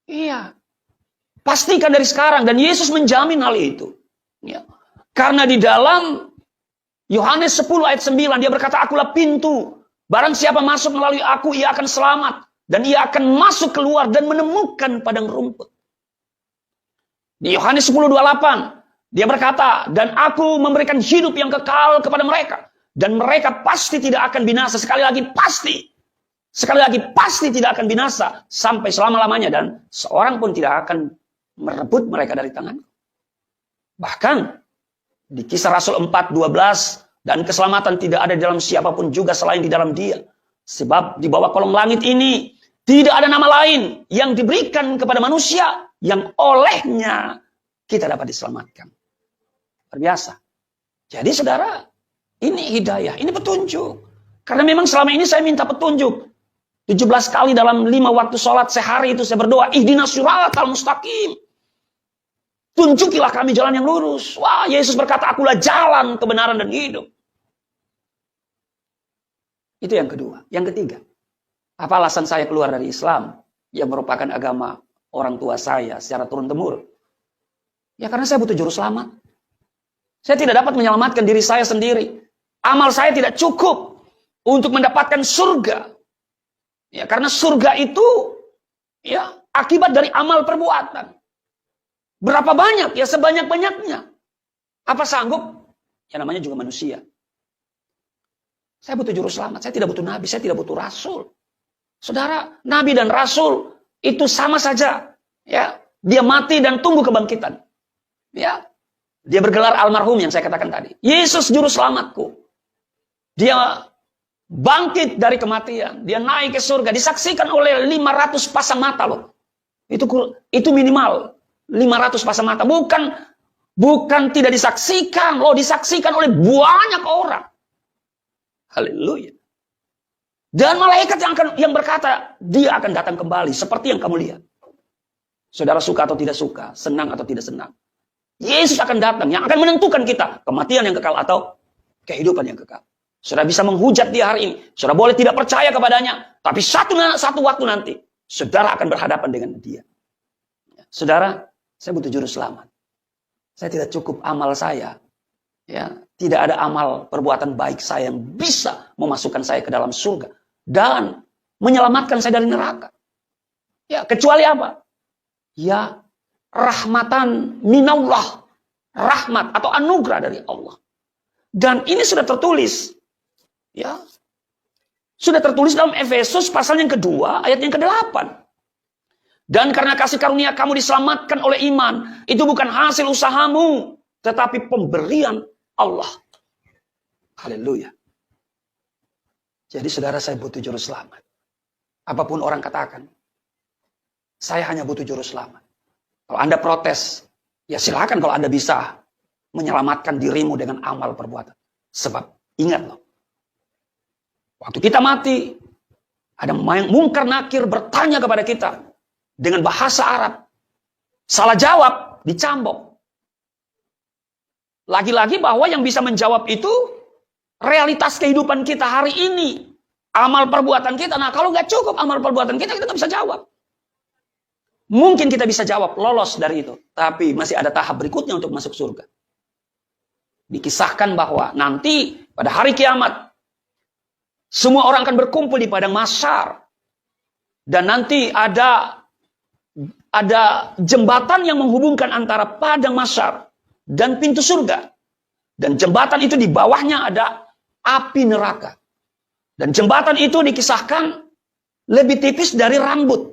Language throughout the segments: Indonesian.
Iya. Pastikan dari sekarang. Dan Yesus menjamin hal itu. Ya. Karena di dalam Yohanes 10 ayat 9, dia berkata, akulah pintu. Barang siapa masuk melalui aku, ia akan selamat. Dan ia akan masuk keluar dan menemukan padang rumput. Di Yohanes 10:28, dia berkata, dan aku memberikan hidup yang kekal kepada mereka. Dan mereka pasti tidak akan binasa. Sekali lagi pasti tidak akan binasa sampai selama-lamanya. Dan seorang pun tidak akan merebut mereka dari tanganku. Bahkan di Kisah Rasul 4:12, dan keselamatan tidak ada di dalam siapapun juga selain di dalam Dia. Sebab di bawah kolong langit ini tidak ada nama lain yang diberikan kepada manusia yang olehnya kita dapat diselamatkan. Luar biasa. Jadi saudara, ini hidayah, ini petunjuk. Karena memang selama ini saya minta petunjuk. 17 kali dalam 5 waktu sholat sehari itu saya berdoa, ihdinas siratal mustaqim. Tunjukilah kami jalan yang lurus. Wah, Yesus berkata, akulah jalan, kebenaran, dan hidup. Itu yang kedua. Yang ketiga, apa alasan saya keluar dari Islam yang merupakan agama orang tua saya secara turun-temurun? Ya karena saya butuh juru selamat. Saya tidak dapat menyelamatkan diri saya sendiri. Amal saya tidak cukup untuk mendapatkan surga. Ya, karena surga itu ya akibat dari amal perbuatan. Berapa banyak? Ya sebanyak-banyaknya. Apa sanggup? Ya namanya juga manusia. Saya butuh juru selamat. Saya tidak butuh nabi, saya tidak butuh rasul. Saudara, nabi dan rasul itu sama saja. Ya, dia mati dan tunggu kebangkitan. Ya, dia bergelar almarhum yang saya katakan tadi. Yesus juru selamatku. Dia bangkit dari kematian. Dia naik ke surga. Disaksikan oleh 500 pasang mata loh. Itu minimal. 500 pasang mata. Bukan tidak disaksikan. Loh, disaksikan oleh banyak orang. Haleluya. Dan malaikat yang berkata, dia akan datang kembali. Seperti yang kamu lihat. Saudara suka atau tidak suka. Senang atau tidak senang. Yesus akan datang. Yang akan menentukan kita. Kematian yang kekal atau kehidupan yang kekal. Saudara bisa menghujat dia hari ini. Saudara boleh tidak percaya kepadanya. Tapi satu waktu nanti. Saudara akan berhadapan dengan dia. Saudara, saya butuh juru selamat. Saya tidak cukup amal saya. Ya, tidak ada amal perbuatan baik saya yang bisa memasukkan saya ke dalam surga. Dan menyelamatkan saya dari neraka. Ya, kecuali apa? Ya, rahmatan minallah. Rahmat atau anugerah dari Allah. Dan ini sudah tertulis. Ya, sudah tertulis dalam Efesus pasal yang kedua, ayat yang ke-8. Dan karena kasih karunia kamu diselamatkan oleh iman, itu bukan hasil usahamu, tetapi pemberian Allah. Haleluya. Jadi saudara, saya butuh juru selamat. Apapun orang katakan, saya hanya butuh juru selamat. Kalau Anda protes, ya silakan kalau Anda bisa menyelamatkan dirimu dengan amal perbuatan. Sebab ingat loh, waktu kita mati, ada mungkar nakir bertanya kepada kita dengan bahasa Arab. Salah jawab, dicambuk. Lagi-lagi bahwa yang bisa menjawab itu realitas kehidupan kita hari ini. Amal perbuatan kita. Nah kalau nggak cukup amal perbuatan kita nggak bisa jawab. Mungkin kita bisa jawab, lolos dari itu. Tapi masih ada tahap berikutnya untuk masuk surga. Dikisahkan bahwa nanti pada hari kiamat, semua orang akan berkumpul di padang mahsyar. Dan nanti ada jembatan yang menghubungkan antara padang mahsyar dan pintu surga. Dan jembatan itu di bawahnya ada api neraka. Dan jembatan itu dikisahkan lebih tipis dari rambut.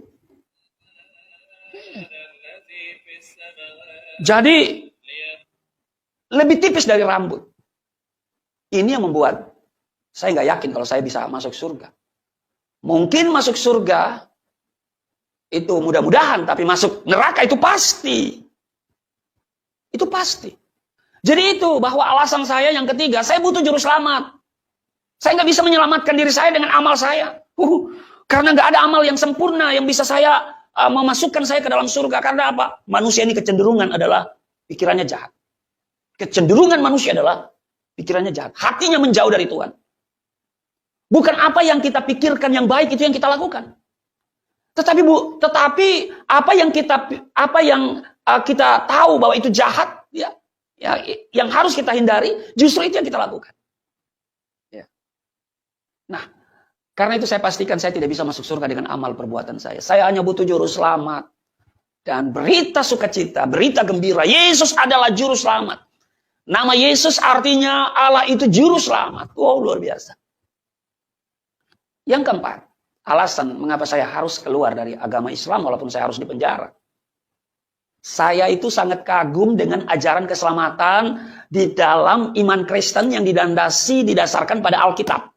Jadi lebih tipis dari rambut. Ini yang membuat saya nggak yakin kalau saya bisa masuk surga. Mungkin masuk surga itu mudah-mudahan, tapi masuk neraka itu pasti. Itu pasti. Jadi itu bahwa alasan saya yang ketiga, saya butuh juru selamat. Saya nggak bisa menyelamatkan diri saya dengan amal saya. Karena nggak ada amal yang sempurna yang bisa saya memasukkan saya ke dalam surga. Karena apa? Manusia ini kecenderungan adalah pikirannya jahat. Kecenderungan manusia adalah pikirannya jahat. Hatinya menjauh dari Tuhan. Bukan apa yang kita pikirkan yang baik itu yang kita lakukan. Tetapi apa yang kita tahu bahwa itu jahat, ya, yang harus kita hindari, justru itu yang kita lakukan. Ya. Nah, karena itu saya pastikan saya tidak bisa masuk surga dengan amal perbuatan saya. Saya hanya butuh juru selamat dan berita sukacita, berita gembira. Yesus adalah juru selamat. Nama Yesus artinya Allah itu juru selamat. Wow, luar biasa. Yang keempat, alasan mengapa saya harus keluar dari agama Islam walaupun saya harus dipenjara. Saya itu sangat kagum dengan ajaran keselamatan di dalam iman Kristen yang didasarkan pada Alkitab.